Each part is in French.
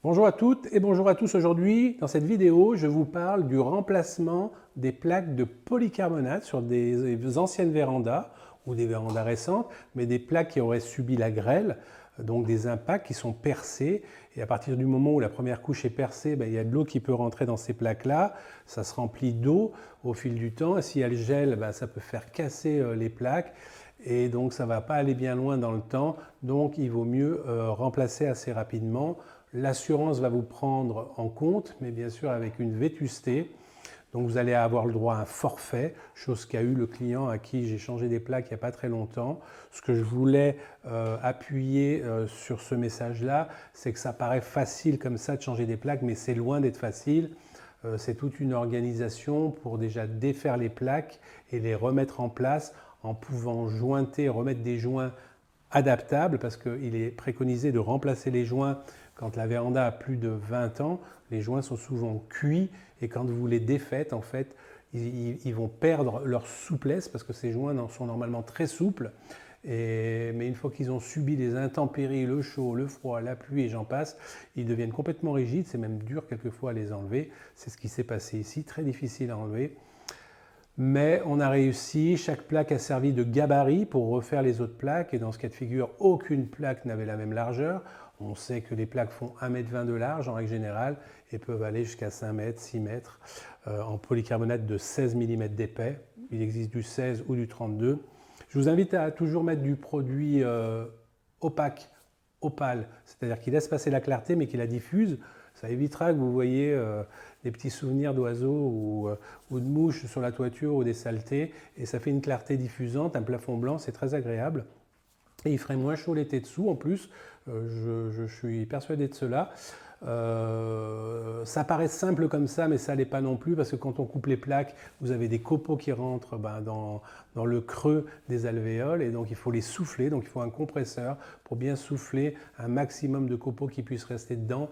Bonjour à toutes et bonjour à tous. Aujourd'hui, dans cette vidéo, je vous parle du remplacement des plaques de polycarbonate sur des anciennes vérandas ou des vérandas récentes, mais des plaques qui auraient subi la grêle, donc des impacts qui sont percés. Et à partir du moment où la première couche est percée, il y a de l'eau qui peut rentrer dans ces plaques-là. Ça se remplit d'eau au fil du temps. Et si elle gèle, ça peut faire casser les plaques. Et donc ça ne va pas aller bien loin dans le temps. Donc il vaut mieux remplacer assez rapidement. L'assurance va vous prendre en compte, mais bien sûr avec une vétusté. Donc vous allez avoir le droit à un forfait, chose qu'a eu le client à qui j'ai changé des plaques il n'y a pas très longtemps. Ce que je voulais appuyer sur ce message-là, c'est que ça paraît facile comme ça de changer des plaques, mais c'est loin d'être facile. C'est toute une organisation pour déjà défaire les plaques et les remettre en place en pouvant jointer, remettre des joints adaptables, parce qu'il est préconisé de remplacer les joints quand la véranda a plus de 20 ans. Les joints sont souvent cuits et quand vous les défaites, en fait, ils vont perdre leur souplesse parce que ces joints sont normalement très souples. Mais une fois qu'ils ont subi les intempéries, le chaud, le froid, la pluie et j'en passe, ils deviennent complètement rigides. C'est même dur quelquefois à les enlever. C'est ce qui s'est passé ici, très difficile à enlever. Mais on a réussi, chaque plaque a servi de gabarit pour refaire les autres plaques et dans ce cas de figure, aucune plaque n'avait la même largeur. On sait que les plaques font 1,20 m de large en règle générale et peuvent aller jusqu'à 5 mètres, 6 mètres en polycarbonate de 16 mm d'épais. Il existe du 16 ou du 32. Je vous invite à toujours mettre du produit opaque, opale, c'est-à-dire qui laisse passer la clarté mais qui la diffuse. Ça évitera que vous voyez des petits souvenirs d'oiseaux ou de mouches sur la toiture ou des saletés. Et ça fait une clarté diffusante, un plafond blanc, c'est très agréable. Et il ferait moins chaud l'été dessous en plus, je suis persuadé de cela. Ça paraît simple comme ça, mais ça l'est pas non plus, parce que quand on coupe les plaques, vous avez des copeaux qui rentrent dans le creux des alvéoles, et donc il faut les souffler, donc il faut un compresseur pour bien souffler un maximum de copeaux qui puissent rester dedans.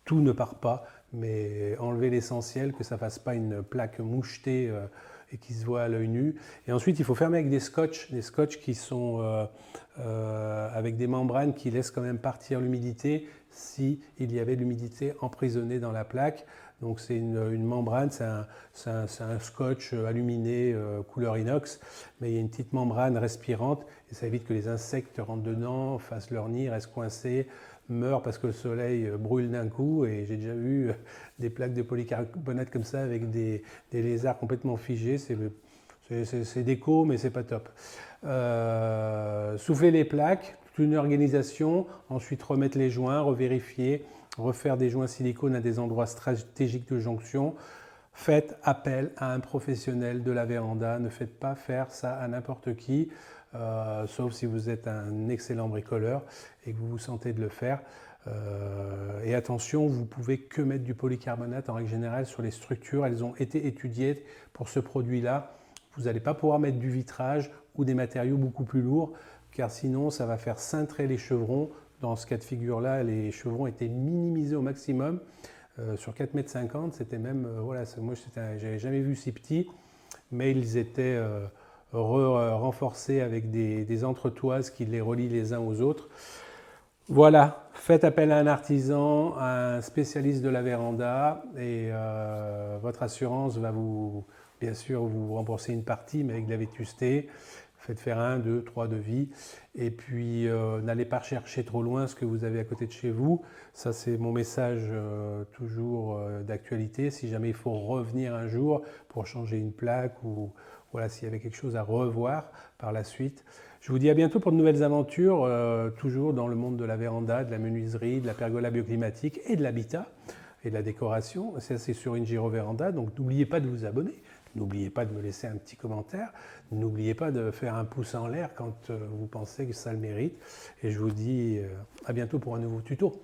Tout ne part pas, mais enlever l'essentiel, que ça ne fasse pas une plaque mouchetée et qui se voit à l'œil nu. Et ensuite, il faut fermer avec des scotch qui sont avec des membranes qui laissent quand même partir l'humidité s'il y avait de l'humidité emprisonnée dans la plaque. Donc c'est une membrane, c'est un scotch aluminé couleur inox, mais il y a une petite membrane respirante et ça évite que les insectes rentrent dedans, fassent leur nid, restent coincés, meurent parce que le soleil brûle d'un coup. Et j'ai déjà vu des plaques de polycarbonate comme ça avec des lézards complètement figés. C'est déco, mais c'est pas top. Souffler les plaques, toute une organisation, ensuite remettre les joints, revérifier, refaire des joints silicone à des endroits stratégiques de jonction. Faites appel à un professionnel de la véranda, ne faites pas faire ça à n'importe qui, sauf si vous êtes un excellent bricoleur et que vous vous sentez de le faire. Et attention, vous ne pouvez que mettre du polycarbonate en règle générale sur les structures, elles ont été étudiées pour ce produit-là. Vous n'allez pas pouvoir mettre du vitrage ou des matériaux beaucoup plus lourds, car sinon ça va faire cintrer les chevrons. Dans ce cas de figure-là, les chevrons étaient minimisés au maximum. Sur 4,50 m, c'était même, voilà, moi j'avais jamais vu si petit, mais ils étaient renforcés avec des entretoises qui les relient les uns aux autres. Voilà, faites appel à un artisan, à un spécialiste de la véranda, et votre assurance va bien sûr vous rembourser une partie, mais avec de la vétusté. Faites faire 1, 2, 3 devis. Et puis, n'allez pas chercher trop loin ce que vous avez à côté de chez vous. Ça, c'est mon message toujours d'actualité. Si jamais il faut revenir un jour pour changer une plaque ou voilà, s'il y avait quelque chose à revoir par la suite. Je vous dis à bientôt pour de nouvelles aventures, toujours dans le monde de la véranda, de la menuiserie, de la pergola bioclimatique et de l'habitat et de la décoration. Ça, c'est sur Ingiro Véranda. Donc, n'oubliez pas de vous abonner. N'oubliez pas de me laisser un petit commentaire. N'oubliez pas de faire un pouce en l'air quand vous pensez que ça le mérite. Et je vous dis à bientôt pour un nouveau tuto.